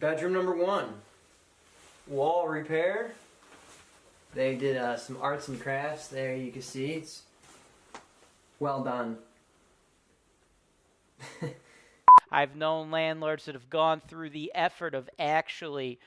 Bedroom number 1. Wall repair. They did some arts and crafts there, you can see. It's well done. I've known landlords that have gone through the effort of actually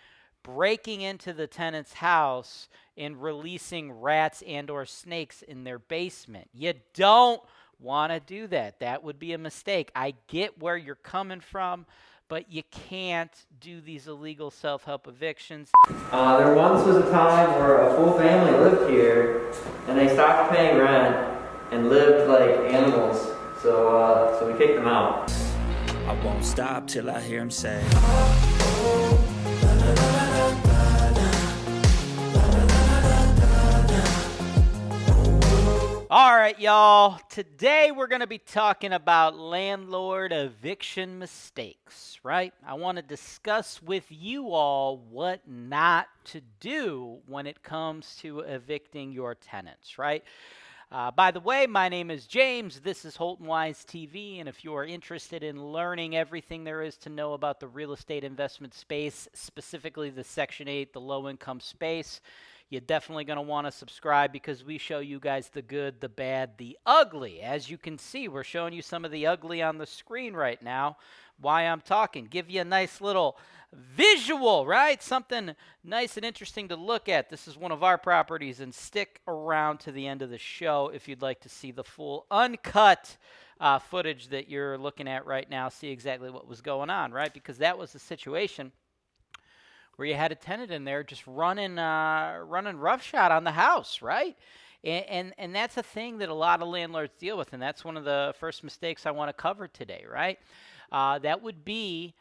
breaking into the tenant's house and releasing rats and or snakes in their basement. You don't want to do that. That would be a mistake. I get where you're coming from, but you can't do these illegal self-help evictions. There once was a time where a full family lived here, and they stopped paying rent and lived like animals. So we kicked them out. I won't stop till I hear him say. All right, y'all. Today we're going to be talking about landlord eviction mistakes, right? I want to discuss with you all what not to do when it comes to evicting your tenants, right? By the way, my name is James. This is Holton Wise TV, and if you are interested in learning everything there is to know about the real estate investment space, specifically the Section 8, the low-income space, you're definitely going to want to subscribe because we show you guys the good, the bad, the ugly. As you can see, we're showing you some of the ugly on the screen right now. Why I'm talking. Give you a nice little visual, right? Something nice and interesting to look at. This is one of our properties, and stick around to the end of the show if you'd like to see the full uncut footage that you're looking at right now. See exactly what was going on, right? Because that was the situation where you had a tenant in there just running roughshod on the house, right? And that's a thing that a lot of landlords deal with, and that's one of the first mistakes I want to cover today, right? That would be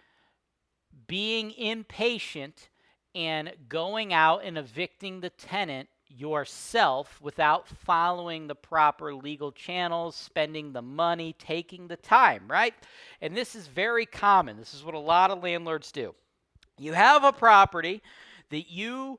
being impatient and going out and evicting the tenant yourself without following the proper legal channels, spending the money, taking the time, right? And this is very common. This is what a lot of landlords do. You have a property that you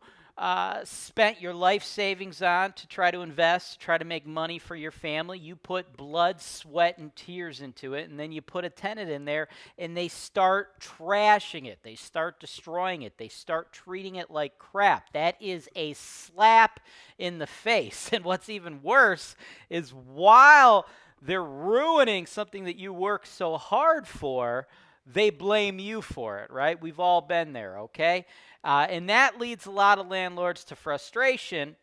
spent your life savings on to try to invest, to try to make money for your family. You put blood, sweat, and tears into it, and then you put a tenant in there, and they start trashing it. They start destroying it. They start treating it like crap. That is a slap in the face. And what's even worse is while they're ruining something that you worked so hard for, they blame you for it, right? We've all been there, okay? And that leads a lot of landlords to frustration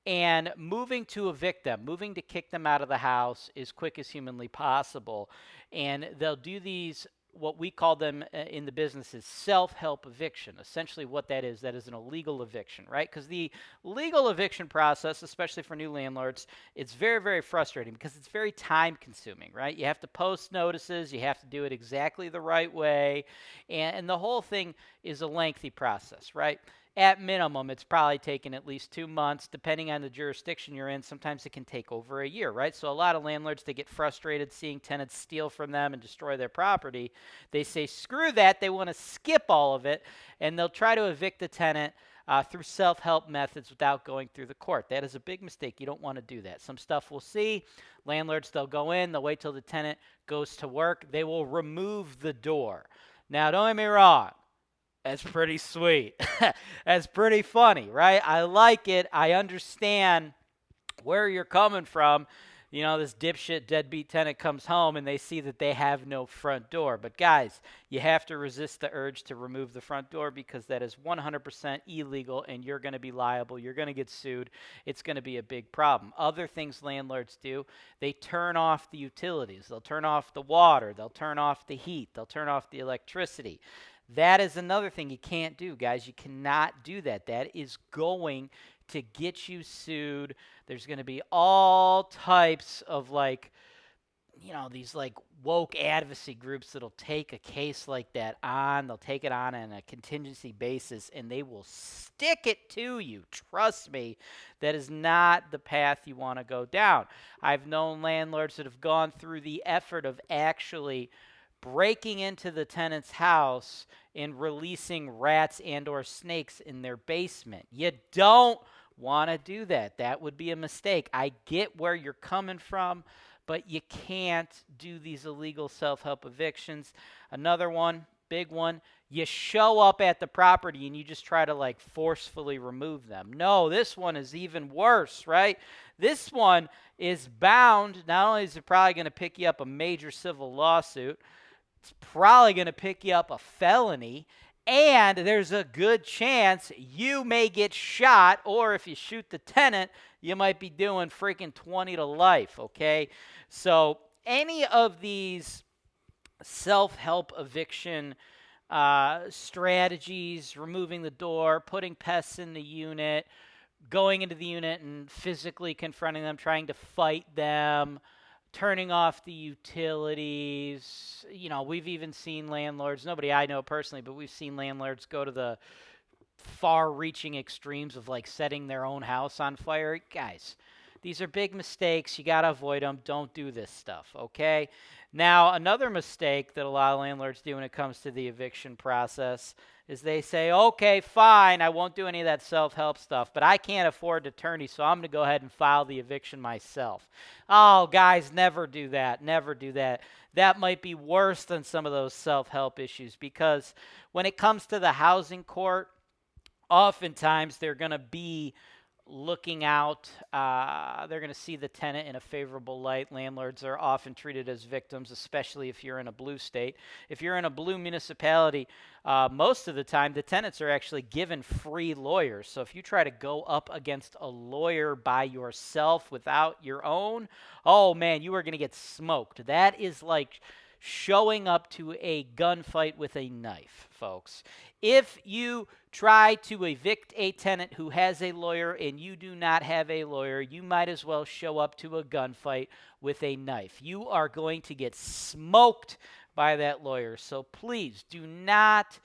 and moving to evict them, moving to kick them out of the house as quick as humanly possible. And they'll do these, what we call them in the business is self-help eviction. Essentially what that is an illegal eviction, right? Because the legal eviction process, especially for new landlords, it's very, very frustrating because it's very time-consuming, right? You have to post notices. You have to do it exactly the right way. And the whole thing is a lengthy process, right? At minimum, it's probably taken at least 2 months, depending on the jurisdiction you're in. Sometimes it can take over a year, right? So a lot of landlords, they get frustrated seeing tenants steal from them and destroy their property. They say, screw that. They want to skip all of it, and they'll try to evict the tenant through self-help methods without going through the court. That is a big mistake. You don't want to do that. Some stuff we'll see. Landlords, they'll go in. They'll wait till the tenant goes to work. They will remove the door. Now, don't get me wrong. That's pretty sweet. That's pretty funny, right? I like it. I understand where you're coming from. You know, this dipshit deadbeat tenant comes home and they see that they have no front door. But guys, you have to resist the urge to remove the front door because that is 100% illegal and you're going to be liable. You're going to get sued. It's going to be a big problem. Other things landlords do, they turn off the utilities. They'll turn off the water. They'll turn off the heat. They'll turn off the electricity. That is another thing you can't do, guys. You cannot do that. That is going to get you sued. There's going to be all types of these woke advocacy groups that'll take a case like that on. They'll take it on a contingency basis, and they will stick it to you. Trust me, that is not the path you want to go down. I've known landlords that have gone through the effort of actually breaking into the tenant's house and releasing rats and or snakes in their basement. You don't want to do that. That would be a mistake. I get where you're coming from, but you can't do these illegal self-help evictions. Another one, big one, you show up at the property and you just try to like forcefully remove them. No, this one is even worse, right? This one is bound. Not only is it probably going to pick you up a major civil lawsuit, it's probably going to pick you up a felony, and there's a good chance you may get shot, or if you shoot the tenant, you might be doing freaking 20 to life, okay? So any of these self-help eviction strategies, removing the door, putting pests in the unit, going into the unit and physically confronting them, trying to fight them, turning off the utilities. You know, we've even seen landlords, nobody I know personally, but we've seen landlords go to the far-reaching extremes of like setting their own house on fire. Guys, these are big mistakes. You got to avoid them. Don't do this stuff, okay? Now, another mistake that a lot of landlords do when it comes to the eviction process is they say, okay, fine, I won't do any of that self-help stuff, but I can't afford an attorney, so I'm going to go ahead and file the eviction myself. Oh, guys, never do that. Never do that. That might be worse than some of those self-help issues, because when it comes to the housing court, oftentimes they're going to be looking out. They're going to see the tenant in a favorable light. Landlords are often treated as victims, especially if you're in a blue state. If you're in a blue municipality, most of the time the tenants are actually given free lawyers. So if you try to go up against a lawyer by yourself without your own, oh man, you are going to get smoked. That is like showing up to a gunfight with a knife, folks. If you try to evict a tenant who has a lawyer and you do not have a lawyer, you might as well show up to a gunfight with a knife. You are going to get smoked by that lawyer. So please do not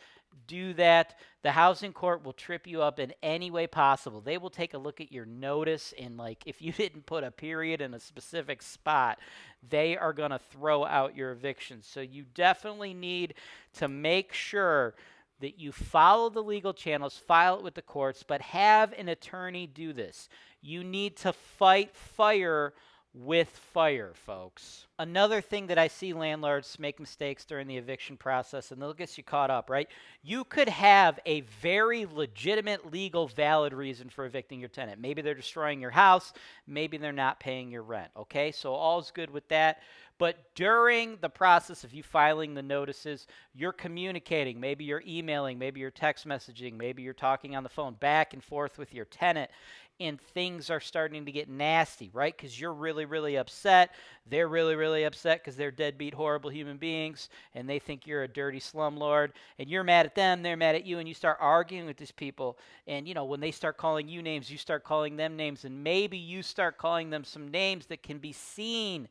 do that. The housing court will trip you up in any way possible. They will take a look at your notice, and like if you didn't put a period in a specific spot, they are going to throw out your eviction. So you definitely need to make sure that you follow the legal channels, file it with the courts, but have an attorney do this. You need to fight fire with fire, folks. Another thing that I see landlords make mistakes during the eviction process, and they'll get you caught up, right? You could have a very legitimate, legal, valid reason for evicting your tenant. Maybe they're destroying your house. Maybe they're not paying your rent, okay? So all's good with that. But during the process of you filing the notices, you're communicating. Maybe you're emailing. Maybe you're text messaging. Maybe you're talking on the phone back and forth with your tenant, and things are starting to get nasty, right? Because you're really, really upset. They're really, really upset because they're deadbeat, horrible human beings, and they think you're a dirty slumlord, and you're mad at them, they're mad at you, and you start arguing with these people, and, you know, when they start calling you names, you start calling them names, and maybe you start calling them some names that can be seen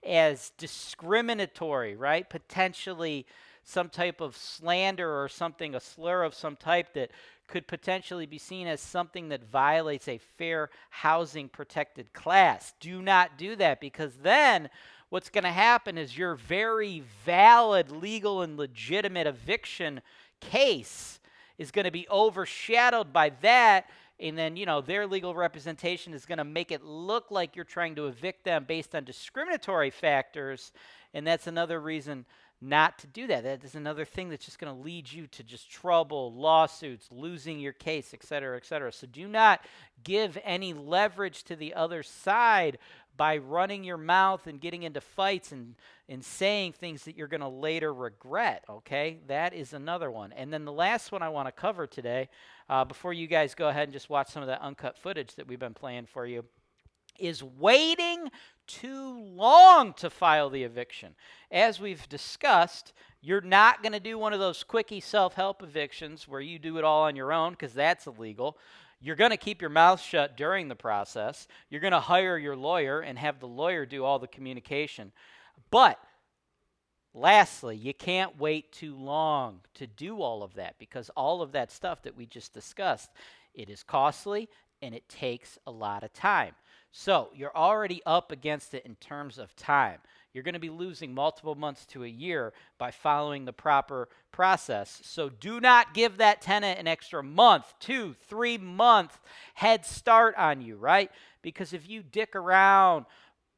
as discriminatory, right? Potentially some type of slander or something, a slur of some type that could potentially be seen as something that violates a fair housing protected class. Do not do that, because then what's going to happen is your very valid, legal, and legitimate eviction case is going to be overshadowed by that. And then, you know, their legal representation is going to make it look like you're trying to evict them based on discriminatory factors. And that's another reason not to do that. That is another thing that's just going to lead you to just trouble, lawsuits, losing your case, et cetera, et cetera. So do not give any leverage to the other side by running your mouth and getting into fights and saying things that you're going to later regret, okay? That is another one. And then the last one I want to cover today, before you guys go ahead and just watch some of that uncut footage that we've been playing for you, is waiting too long to file the eviction. As we've discussed, you're not going to do one of those quickie self-help evictions where you do it all on your own, because that's illegal. You're going to keep your mouth shut during the process. You're going to hire your lawyer and have the lawyer do all the communication. But lastly, you can't wait too long to do all of that, because all of that stuff that we just discussed, it is costly and it takes a lot of time. So you're already up against it in terms of time. You're going to be losing multiple months to a year by following the proper process. So do not give that tenant an extra month, 2, 3 month head start on you, right? Because if you dick around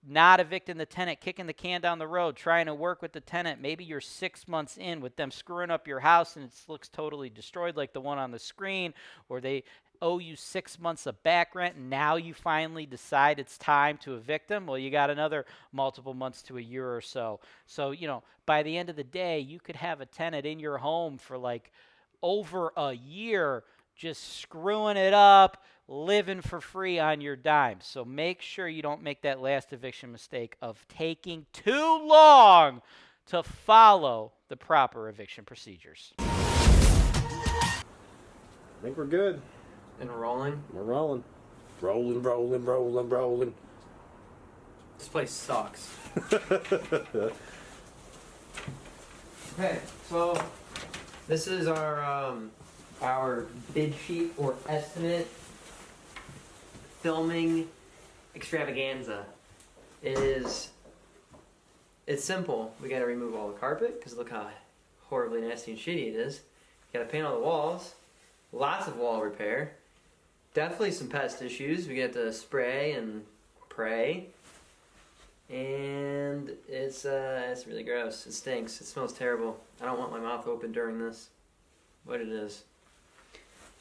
not evicting the tenant, kicking the can down the road, trying to work with the tenant. Maybe you're 6 months in with them screwing up your house and it looks totally destroyed like the one on the screen, or they owe you 6 months of back rent and now you finally decide it's time to evict them. Well, you got another multiple months to a year or so. So, you know, by the end of the day, you could have a tenant in your home for like over a year just screwing it up, living for free on your dime. So make sure you don't make that last eviction mistake of taking too long to follow the proper eviction procedures. I think we're good. And rolling. We're rolling. Rolling, rolling, rolling, rolling. This place sucks. Okay, so this is our bid sheet or estimate filming extravaganza. It's simple. We gotta remove all the carpet because look how horribly nasty and shitty it is. You gotta paint all the walls. Lots of wall repair. Definitely some pest issues. We get to spray and pray. And it's really gross. It stinks. It smells terrible. I don't want my mouth open during this. But it is.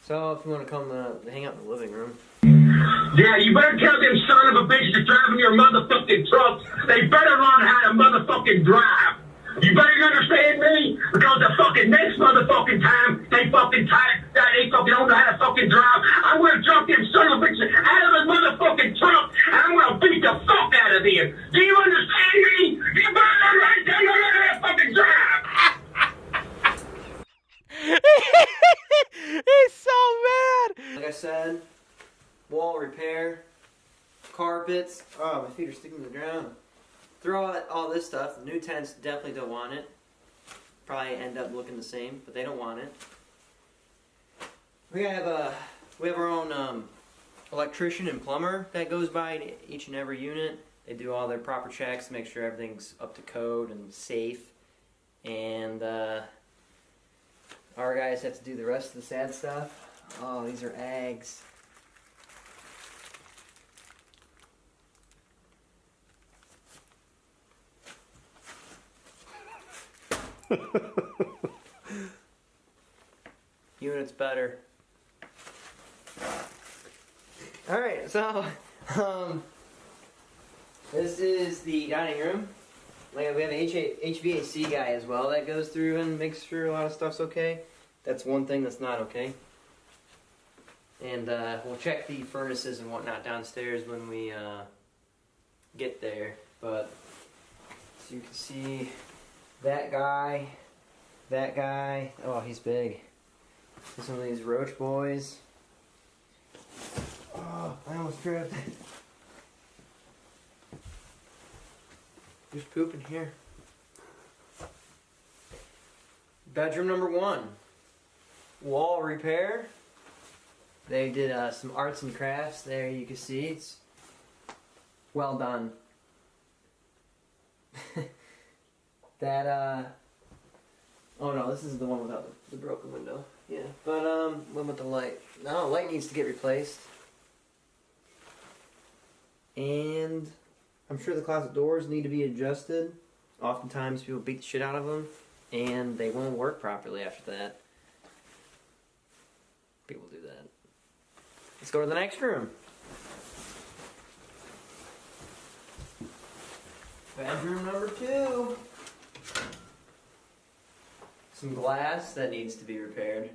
So if you want to come hang out in the living room. Yeah, you better tell them son of a bitch that's driving your motherfucking truck, they better learn how to motherfucking drive. You better understand me, because the fucking next motherfucking time they fucking don't know how to fucking drive, I'm gonna jump them son of a bitch out of the motherfucking truck and I'm gonna beat the fuck out of them. Do you understand me? You better learn how to fucking drive. He's so mad. Like I said, wall repair, carpets. Oh, my feet are sticking to the ground. Throw out all this stuff. The new tenants definitely don't want it. Probably end up looking the same, but they don't want it. We have our own electrician and plumber that goes by to each and every unit. They do all their proper checks, make sure everything's up to code and safe. And our guys have to do the rest of the sad stuff. Oh, these are eggs. Unit's better. Alright, so this is the dining room. We have an HVAC guy as well that goes through and makes sure a lot of stuff's okay. That's one thing that's not okay. And we'll check the furnaces and whatnot downstairs when we get there. But so you can see that guy, oh, he's big. Some of these roach boys. Oh, I almost tripped. There's poop in here. Bedroom number 1. Wall repair. They did some arts and crafts there, you can see. It's well done. Oh no, this is the one without the broken window. Yeah, but what about the light? No, light needs to get replaced. And I'm sure the closet doors need to be adjusted. Oftentimes people beat the shit out of them and they won't work properly after that. People do that. Let's go to the next room. Bedroom number 2. Some glass that needs to be repaired.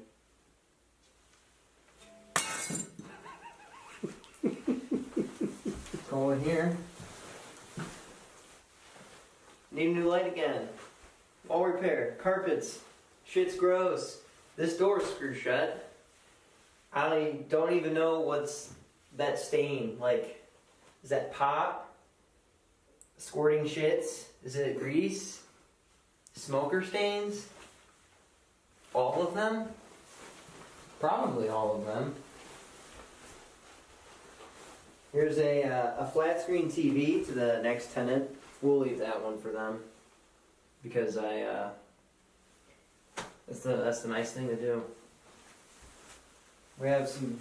Go in here. Need a new light again. Wall repair. Carpets. Shit's gross. This door's screwed shut. I don't even know what's that stain. Like, is that pop? Squirting shits? Is it grease? Smoker stains? All of them? Probably all of them. Here's a flat screen TV to the next tenant. We'll leave that one for them because that's the nice thing to do. We have some.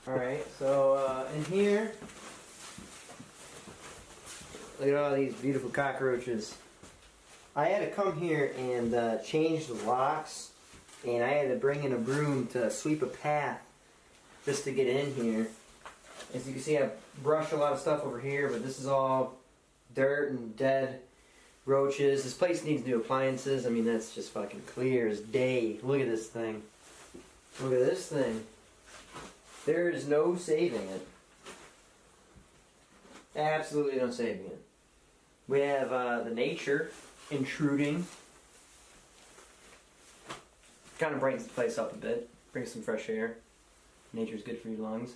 All right, so in here Look at all these beautiful cockroaches. I had to come here and change the locks, and I had to bring in a broom to sweep a path just to get in here. As you can see, I brushed a lot of stuff over here, but this is all dirt and dead roaches. This place needs new appliances. I mean, that's just fucking clear as day. Look at this thing. Look at this thing. There is no saving it. Absolutely no saving it. We have the nature intruding. Kind of brightens the place up a bit. Brings some fresh air. Nature's good for your lungs.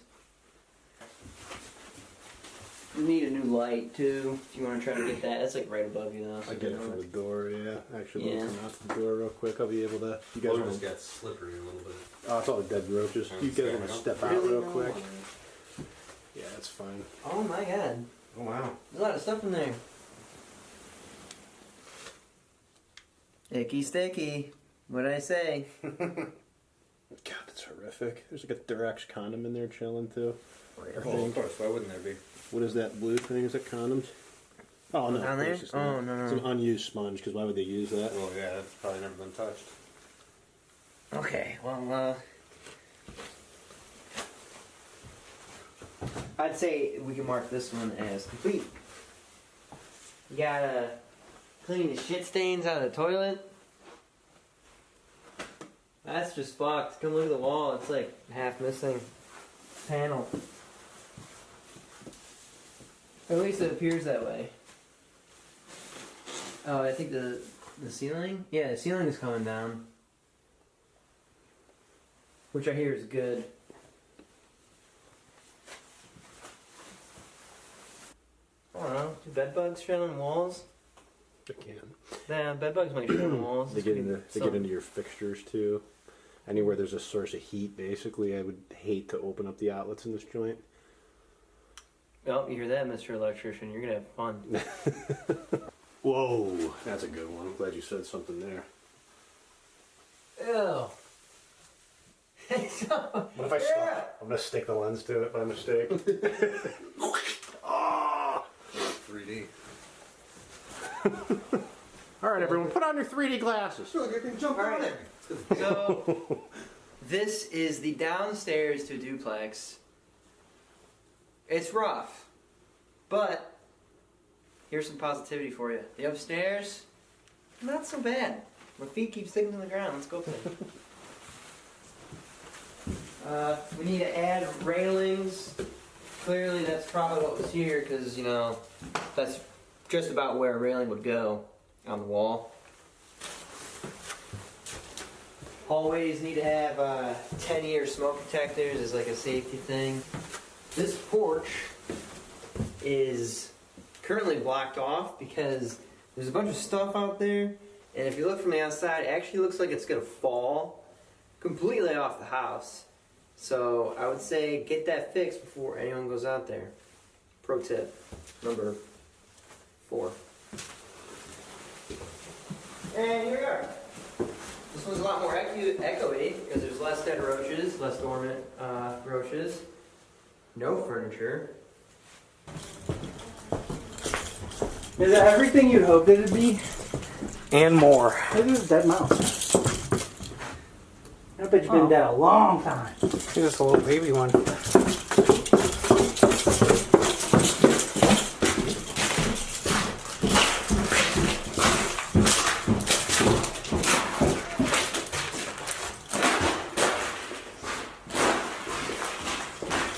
You need a new light too, if you want to try to get that. That's like right above you though. I get it from the door, yeah. Actually, Yeah. let me come out to the door real quick. I'll be able to. You guys Water want just got slippery a little bit. Oh, it's all the dead roaches. You guys want to step out Really real no. quick? Yeah, that's fine. Oh my god. Oh wow. There's a lot of stuff in there. Icky sticky. What did I say? God, that's horrific. There's like a Durex condom in there chilling too. I Oh, think. of course. Why wouldn't there be? What is that blue thing? Is that condoms? Oh no, Down of there? course it's not. Oh, no. It's an unused sponge. Because why would they use that? Well, yeah, that's probably never been touched. Okay, well, I'd say we can mark this one as complete. You gotta clean the shit stains out of the toilet. That's just fucked. Come look at the wall. It's like half missing panel. At least it appears that way. Oh, I think the ceiling? Yeah, the ceiling is coming down. Which I hear is good. I don't know. Do bed bugs shit on walls? They can. Yeah, bed bugs might shit on walls. They get into your fixtures too. Anywhere there's a source of heat, basically, I would hate to open up the outlets in this joint. Oh, you hear that, Mr. Electrician? You're gonna have fun. Whoa, that's a good one. I'm glad you said something there. Ew. What if I stop? I'm gonna stick the lens to it by mistake. Oh! 3D. All right, everyone, put on your 3D glasses. Look, I can jump All right. on it. So, this is the downstairs to duplex. It's rough, but here's some positivity for you. The upstairs, not so bad. My feet keep sticking to the ground. Let's go play. We need to add railings. Clearly, that's probably what was here because, you know, that's just about where a railing would go on the wall. Hallways need to have 10-year smoke detectors as like a safety thing. This porch is currently blocked off because there's a bunch of stuff out there, and if you look from the outside, it actually looks like it's gonna fall completely off the house. So I would say get that fixed before anyone goes out there. Pro tip number 4. And here we are. This one's a lot more echoey because there's less dead roaches, less dormant roaches. No furniture. Is that everything you'd hoped it'd be? And more. Look at this dead mouse. I bet you've been dead a long time. Here's just a little baby one.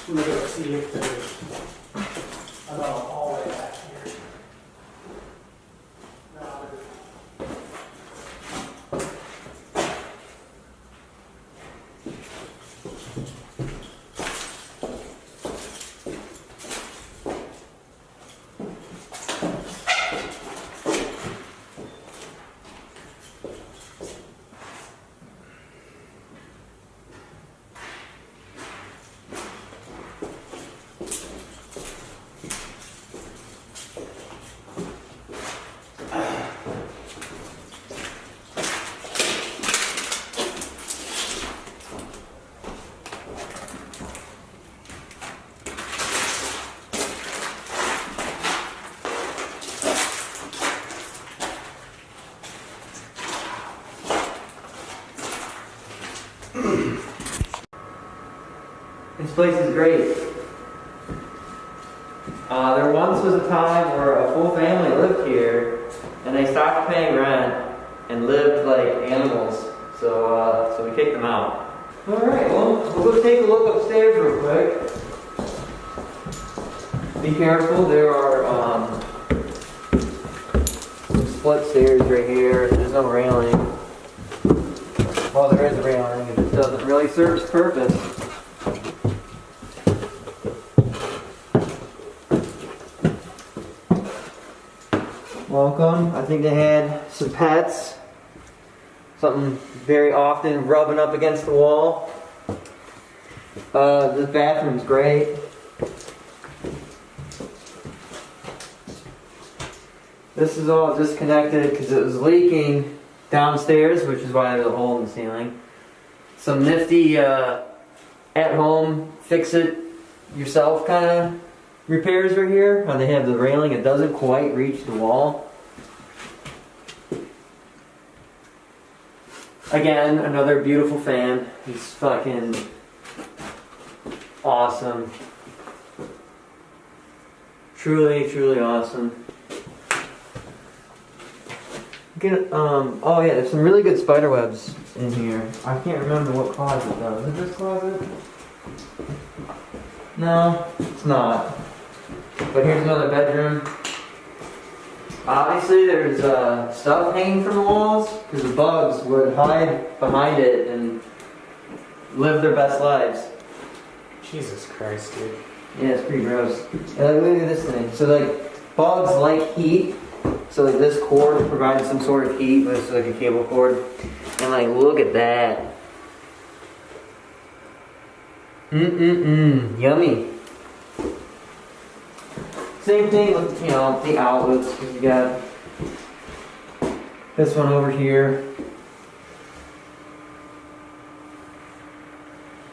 I'm gonna go see if there's another hallway back here. No, This place is great. There once was a time where a full family lived here, and they stopped paying rent and lived like animals. So we kicked them out. All right, well, we'll go take a look upstairs real quick. Be careful. There are some split stairs right here. There's no railing. Well, there is a railing. It just doesn't really serve its purpose. Welcome. I think they had some pets. Something very often rubbing up against the wall. The bathroom's great. This is all disconnected because it was leaking downstairs, which is why there's a hole in the ceiling. Some nifty at-home fix-it-yourself kind of repairs right here. How they have the railing, it doesn't quite reach the wall. Again, another beautiful fan. He's fucking awesome. Truly, truly awesome. Oh yeah, there's some really good spider webs in here. I can't remember what closet though. Is it this closet? No, it's not. But here's another bedroom. Obviously there's stuff hanging from the walls because the bugs would hide behind it and live their best lives. Jesus Christ, dude. Yeah, it's pretty gross. And like, look at this thing. So like bugs like heat. So like this cord provides some sort of heat, but it's like a cable cord. And like look at that. Yummy. Same thing with, you know, the outlets. You got this one over here.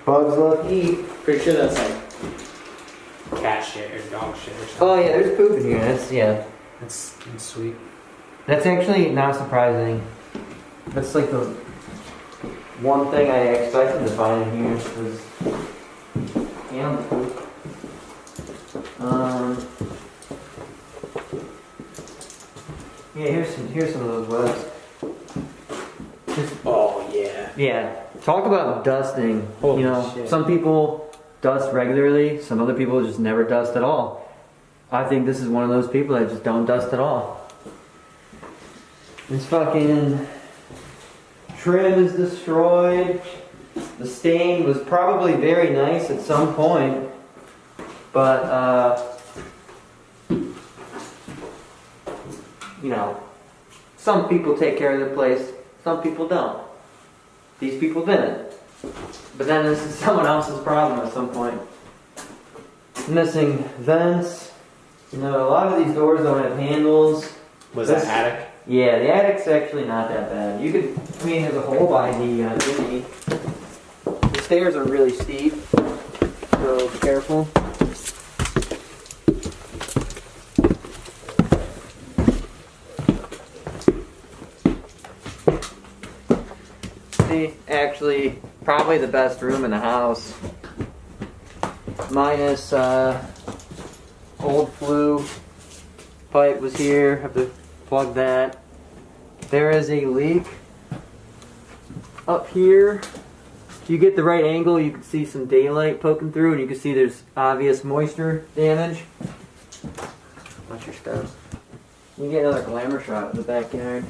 Bugs love heat. Pretty sure that's like cat shit or dog shit or something. Oh yeah, there's poop in here. That's sweet. That's actually not surprising. That's like the one thing I expected to find in here was animal poop. Yeah, here's some of those webs. Oh yeah. Yeah, talk about dusting. Holy you know, shit. Some people dust regularly. Some other people just never dust at all. I think this is one of those people that just don't dust at all. This fucking trim is destroyed. The stain was probably very nice at some point, but you know, some people take care of their place, some people don't. These people didn't. But then this is someone else's problem at some point. Missing vents. You know, a lot of these doors don't have handles. Was that attic? Yeah, the attic's actually not that bad. You could, I mean, there's a hole by the chimney. The stairs are really steep, so be careful. See, actually, probably the best room in the house. Minus, old flue pipe was here. Have to plug that. There is a leak up here. If you get the right angle, you can see some daylight poking through, and you can see there's obvious moisture damage. Watch your step. You get another glamour shot of the backyard.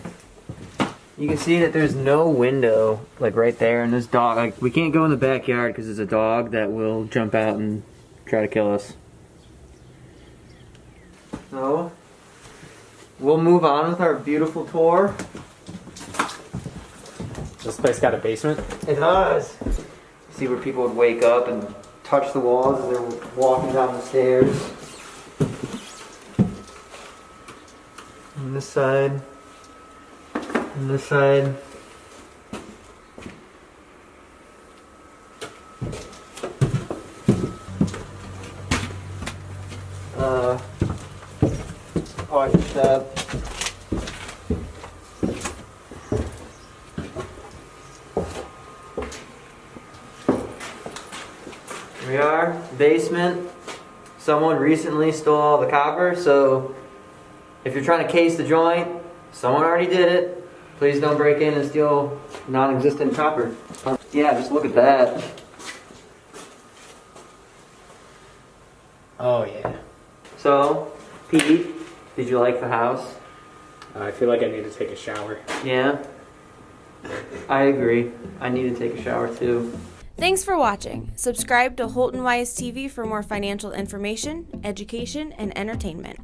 You can see that there's no window, like right there, and this dog, like, we can't go in the backyard because there's a dog that will jump out and try to kill us. So, we'll move on with our beautiful tour. This place got a basement? It does. See where people would wake up and touch the walls as they're walking down the stairs. On this side. On this side. Watch your step. Here we are, basement. Someone recently stole all the copper, so if you're trying to case the joint, someone already did it. Please don't break in and steal non-existent copper. Yeah, just look at that. Oh yeah. So, Pete, did you like the house? I feel like I need to take a shower. Yeah? I agree. I need to take a shower too. Thanks for watching. Subscribe to Holton Wise TV for more financial information, education, and entertainment.